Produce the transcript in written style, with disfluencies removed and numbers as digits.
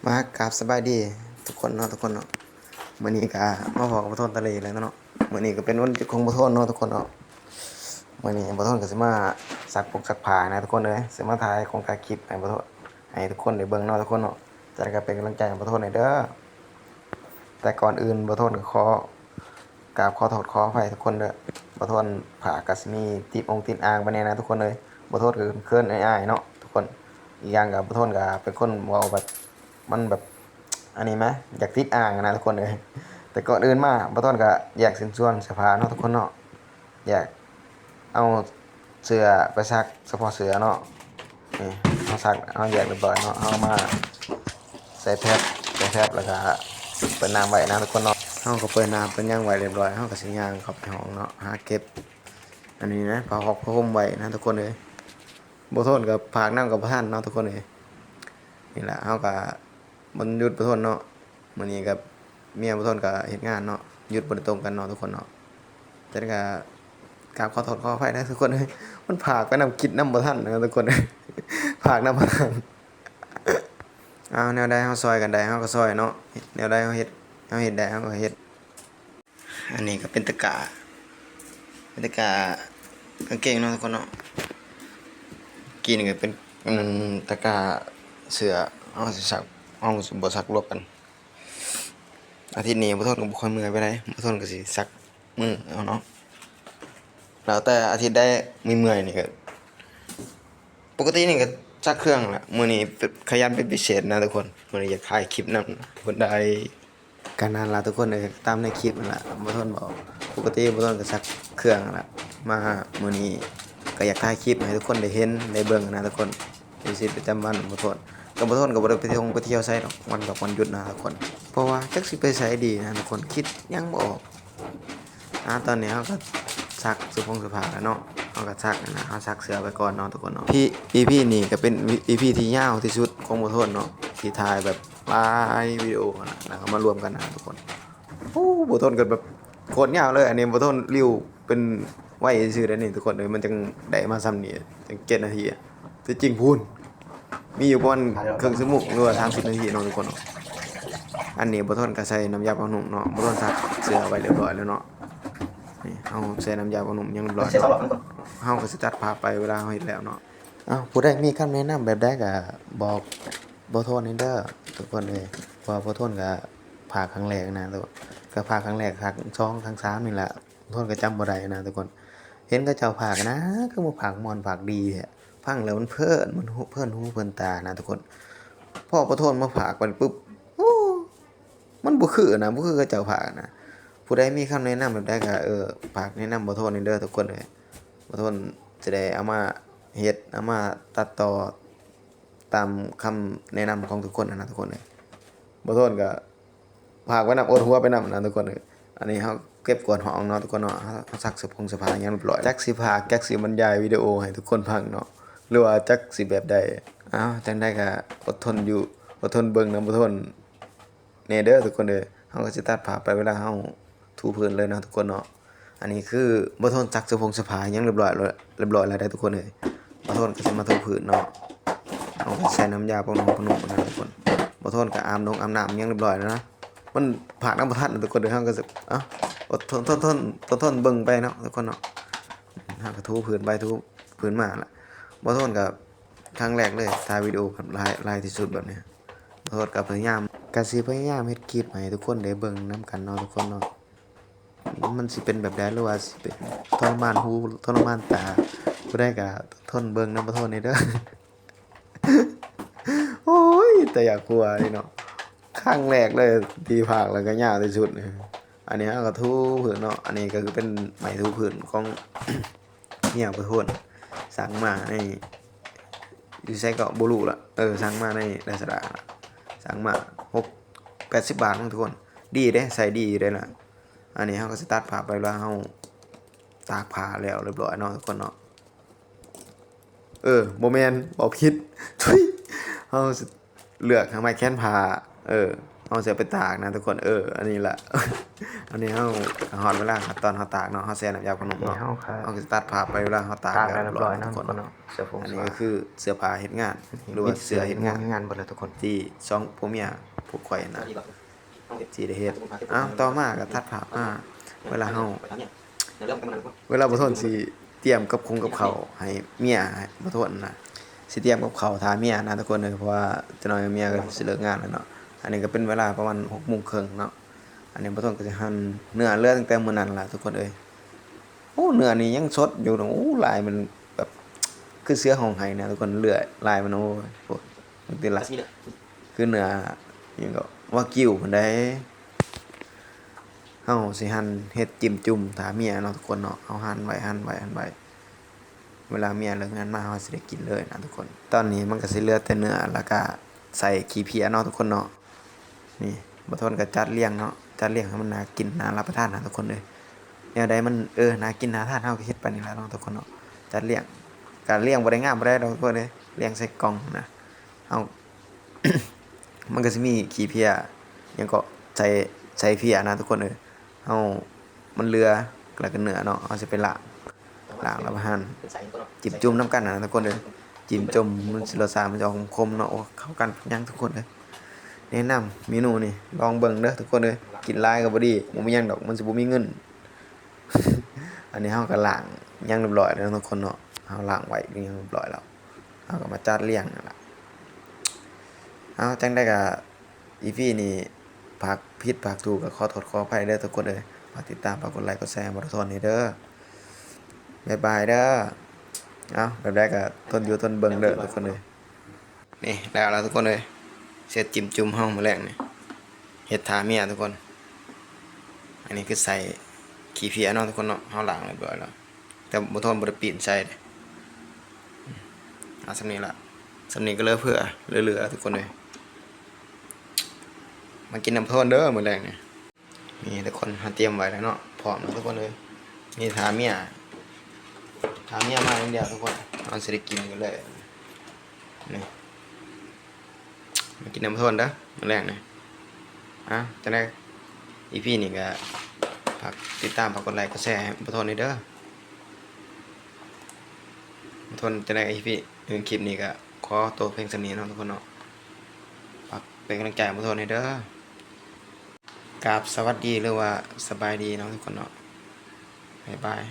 มากราบสบายดีทุกคนเนาะทุกคนเนาะมื้อนี้ก็มาพอกับบ่ทนทะเลแล้วเนาะมื้อนี้ก็เป็นวันหยุดของบ่ทนเนาะทุกคนเนาะมื้อนี้บ่ทนก็สิมาซักปกซักผ้านะทุกคนเอ้ยสิมาถ่ายโครงการคลิปให้บ่ทนให้ทุกคนได้เบิ่งเนาะทุกคนเนาะจะได้ก็เป็นกำลังใจให้บ่ทนหน่อยเด้อแต่ก่อนอื่นบ่ทนก็กราบขอโทษขออภัยทุกคนเด้อบ่ทนผ้าก็สิมีติดอ่างไปแน่นะทุกคนเอ้ยบ่ทนก็เขินๆอายๆเนาะทุกคนอีกอย่างก็บ่ทนก็เป็นคนเว้าแบบมันแบบ อันนี้ไหมอยากติดอ่างนะทุกคนเลยแต่ก่อนอื่นมาบ่ต้นก็อยากสินส่วนเสื้อผ้าเนาะทุกคนเนาะอยากเอาเสื้อไปซักเฉพาะเสื้อเนาะนี่เอาซักเอาแยกเรียบร้อยเนาะเอามาใส่แพ็คแล้วก็เปิดน้ำไว้นะทุกคนเนาะเฮาก็เปิดน้ำเป็นย่างไว้เรียบร้อยเฮาก็สิย่างเข้าไปห้องเนาะหาเก็บอันนี้นะผ้าห่มไว้นะทุกคนเลยบ่ทนกับผากน้ำกับบ่ทันเนาะทุกคนเลยนี่แหละเฮาก็มันหยุดบ่ทนเนาะมื้อนี้กับเมียบ่ทนก็เฮ็ดงานเนาะหยุดบ่ได้ตรงกันเนาะทุกคนเนาะแต่ก็กราบขอโทษขออภัยนะทุกคนเอ้ยมันพากไปนำคิดนำบ่ทันนะทุกคนพากนำบ่ทันเอาแนวใดเฮาซอยกันได้เฮาก็ซอยเนาะแนวใดเฮาเฮ็ดได้เฮาก็เฮ็ดอันนี้ก็เป็นตะกร้ากางเกงเนาะทุกคนเนาะกีนี่ก็เป็นตะกร้าเสื้อเฮาสิซักเฮาสิบ่ซักรวบกัน อาทิตย์นี้บ่ทนก็บ่ค่อยเมื่อยไปได้บ่ทนก็สิซักมื้อเอาเนาะแล้วแต่อาทิตย์ได้มีเมื่อยนี่ก็ปกตินี่ก็ซักเครื่องแหละมื้อนี้ขยันเป็นพิเศษนะทุกคนมื้อนี้อยากถ่ายคลิปนำคนใดก็นั่นล่ะทุกคนเอ้ยตามในคลิปนั่นล่ะบ่ทนบอกปกติบ่ทนก็ซักเครื่องนั่นล่ะมามื้อนี้ก็อยากถ่ายคลิปให้ทุกคนได้เห็นได้เบิ่งนะทุกคนชีวิตประจำวันบ่ทนก็บ่ทนก็บ่ได้ไปเที่ยวไสดอกวันหยุดนะทุกคน เพราะว่าจักสิไปไสดีนะทุกคนคิดยังบ่ออกตอนนี้เราก็ซักเสื้อผ้าแล้วเนาะเราก็ซักนะเราซักเสื้อไปก่อนเนาะทุกคนเนาะEP นี้ก็เป็น EP ที่ยาวที่สุดของบ่ทนเนาะที่ถ่ายแบบหลายวิดีโอนะแล้วก็มารวมกันนะทุกคนโอ้บ่ทนกันแบบโคตรยาวเลยอันนี้บ่ทนรีวเป็นไว้ซื่อๆได้นี่ทุกคนเอ้ยมันจังได้มาซ้ำนี่จัง7นาทีอะที่จริงพูนมีอยู่ประมาณครึ่งชั่วโมงหรือว่า30นาทีเนาะทุกคนเนาะ อันนี้บ่ทนก็ใส่น้ำยาปรับผ้านุ่มเนาะบ่ทนซักเสื้อไว้เรียบร้อยแล้วเนาะนี่เฮาใส่น้ำยาปรับผ้านุ่มยังเรียบร้อยเนาะเฮาก็สิตัดผ้าไปเวลาเฮาเฮ็ดแล้วเนาะผู้ใดมีคำแนะนำแบบใดก็บอกบ่ทนนี่เด้อทุกคนเอ้ยเพราะบ่ทนก็พากครั้งแรกนะทุกคนก็พากครั้งแรกครั้ง2ครั้ง3นี่แหละบ่ทนก็จำบ่ได้นะทุกคนเห็นเขาเจ้าพากนะคือบ่พากม่วนพากดีแท้ฟังแล้วมันเพลินมันเพลินหูเพลินตานะทุกคนพอบ่ทนมาพากไปปุ๊บโอ้ มันบ่คือนะบ่คือเขาเจ้าพากนะผู้ใดมีคำแนะนำแบบใดก็ฝากแนะนำบ่โทษนี่เด้อทุกคนเอ้ยบ่โทษสิได้เอามาเฮ็ดเอามาตัดต่อตามคำแนะนำของทุกคนนะทุกคนเอ้ยบ่โทษก็ฝากไว้นำอดหัวไปนำนะทุกคนเอ้ยอันนี้เฮาเก็บกวาดห้องเนาะทุกคนเนาะเฮาซักเสื้อผ้าหยังเรียบร้อยจักสิพากจักสิบรรยายวิดีโอให้ทุกคนฟังเนาะหรือว่าจักสิแบบใดจังได๋ก็อดทนอยู่อดทนเบิ่งนำบ่ทน แน่เด้อทุกคนเด้อเฮาก็สิตัดภาพไปเวลาเฮาถูพื้นเลยเนาะทุกคนเนาะอันนี้คือบ่ทนซักเสื้อผ้าหยังเรียบร้อยแล้วได้ทุกคนเอ้ยบ่ทนก็สิมาถูพื้นเนาะเฮาก็ใช้น้ำยาปรับผ้านุ่มนะทุกคนบ่ทนก็อาบน้ำหยังเรียบร้อยแล้วนะมันผากน้ำบ่ทันทุกคนเด้อเฮาก็สิอดทนเบิ่งไปเนาะทุกคนเนาะเฮาก็ถูพื้นไปถูพื้นมาล่ะบ่ทนก็ครั้งแรกเลยถ่ายวิดีโอแบบหลายที่สุดแบบนี้บ่ทนก็พยายามเฮ็ดคลิปให้ทุกคนได้เบิ่งนำกันเนาะทุกคนเนาะมันสิเป็นแบบใดหรือว่าสิเป็นทรมานหูทรมานตาผู้ใดก็ทนเบิ่งนำบ่ทนนี่เด้อโอ้ยแต่อยากกลัวนี่เนาะครั้งแรกเลยที่ภาคแล้วก็ยาวที่สุดนี่อันนี้เราก็ถูพื้นเนาะอันนี้ก็คือเป็นไหมถูพื้นของ เมียบ่ทนสั่งมาในอยู่ไสก็บ่รู้ล่ะสั่งมาใน Lazada สั่งมา80 บาทมั้งทุกคนดีเด้ใส่ดีเด้ล่ะอันนี้เฮาก็สิตัดผ้าไปแล้วเฮาตากผ้าแล้วเรียบร้อยเนาะทุกคนเนาะบ่แม่นบ่ผิดทุยเฮาสิเลือกทางไม้แขวนผ้าเฮา เอาเสียไปตากนะทุกคนอันนี้แหละ อันนี้เอาหอดเวลาตอนเขาตากเนาะเขาแช่น้ำยาขนมเนาะเขาก็ตัดภาพไปเวลาเขาตาก ตากแล้ว เรี เรี ย ย บบ ร้ ร้ อ อย ย ทุ นะ กคน ทุกคน เนาะ เนาะเสื้อผง อัน เสื้ นี้ อ ก็คือเสื้อผ้าเฮ็ดงาน หรือว่าเสื้อเฮ็ดงาน งานเบิดเลยทุกคน ที่สองผัวเมียผูกข่อยนะที่ได้เฮ็ดต่อมาก็ตัดภาพมาเวลาเฮาเวลาบ่ทนสิเตรียมกับข้าวให้เมียบ่ทนนะสิเตรียมกับข้าวท่าเมียนะทุกคนเพราะว่าจะน้อยเมียก็สิเลิกงานแล้วเนาะอันนี้ก็เป็นเวลาประมาณ 6:30 นเนาะอันนี้บ่ทนก็สิหั่นเนื้อเลือตั้งแต่มื้อนั้นล่ะทุกคนโอ้เนื้อนี่ยังสดอยู่เนาะโอ้ลายมันแบบคือเสือห้องไห้นะทุกคนเลือดลายมันโอ้ยโหมันติละคือเนื้อยังก็วากิวเพิ่นได้เฮาสิหั่นเฮ็ดจิ้มจุ่มถ้าเมียเนาะทุกคนเนาะเฮาหั่นไว้เวลาเมียเลิกงานมาเฮาสิได้กินเลยนะทุกคนตอนนี้มันก็สิเหลือแต่เนื้อแล้วก็ใส่ขี้เพียเนาะทุกคนเนาะนี่บ่ทนก็จัดเรียงเนาะจัดเรียงให้มันน่ากินน่ารับประทานนะทุกคนเลยแนวใดมันน่ากินน่าทานเฮาก็เฮ็ดไปนี่แหละเนาะทุกคนเนาะจัดเรียงการเลี้ยงบ่ได้งามบ่ได้ดอกทุกคนเลยเลี้ยงใส่กล่องนะเฮา มันก็สิมีขี้เพียหยังก็ใส่เพียนะทุกคนเฮามันเหลือแล้วก็เนื้อเนาะเฮาสิไปล้างแล้วมาหั่นจิ้มจุ่มน้ำกันนะทุกคนจิ้มจุ่มมันสิรสชาติมันจะออกคมๆเนาะโอ้เข้ากันยังทุกคนแนะนำเมนูนี่ลองเบิ่งเด้อทุกคนกินหลายก็บ่ดีบ่มีหยังดอกมันสิบ่มีเงิน อันนี้เฮาก็ล้างยังเรียบร้อยแล้วทุกคนเนาะเฮาล้างไว้ยังเรียบร้อยแล้วเฮาก็มาจัดเรียงนั่นล่ะเอาจังได้ก็EPนี้ภาคผิดภาคถูกก็ขอโทษขออภัยเด้อทุกคนฝากติดตามฝากกดไลค์กดแชร์บ่ทนให้เด้อบ๊ายบายเด้อเอาแบบใดก็ทนอยู่ทนเบิ่งเด้อทุกคนนี่แล้วทุกคนเสร็จจิ้มจุ่มเฮามื้อแรกนี่เฮ็ดทาเมียทุกคนอันนี้คือใส่ขี้เพียเนาะทุกคนเนาะเฮาล้างเรียบร้อยแล้วแต่บ่ทนบ่ได้ปีนใส่เด้เอาสำนี้ล่ะสำนี้ก็เหลือเพื่อเหลือๆทุกคนมากินน้ำทนเด้อมื้อแรกนี่ทุกคนเฮาเตรียมไว้แล้วเนาะพร้อมแล้วทุกคนนี่ทาเมียมาอย่างเดียวทุกคนเอาสิได้กินกันเลยนี่มากินน้ำทนเด้อมื้อแรกจังได๋ EP นี้ก็ฝากติดตามฝากกดไลค์กดแชร์ให้บ่ทนเด้อบ่ทนจังได๋ EP คลิปนี้ก็ขอตัวเพียงส่ำนี้เนาะทุกคนเนาะฝากเป็นกำลังใจให้บ่ทนเด้อกราบสวัสดีหรือว่าสบายดีเนาะทุกคนเนาะบ๊ายบาย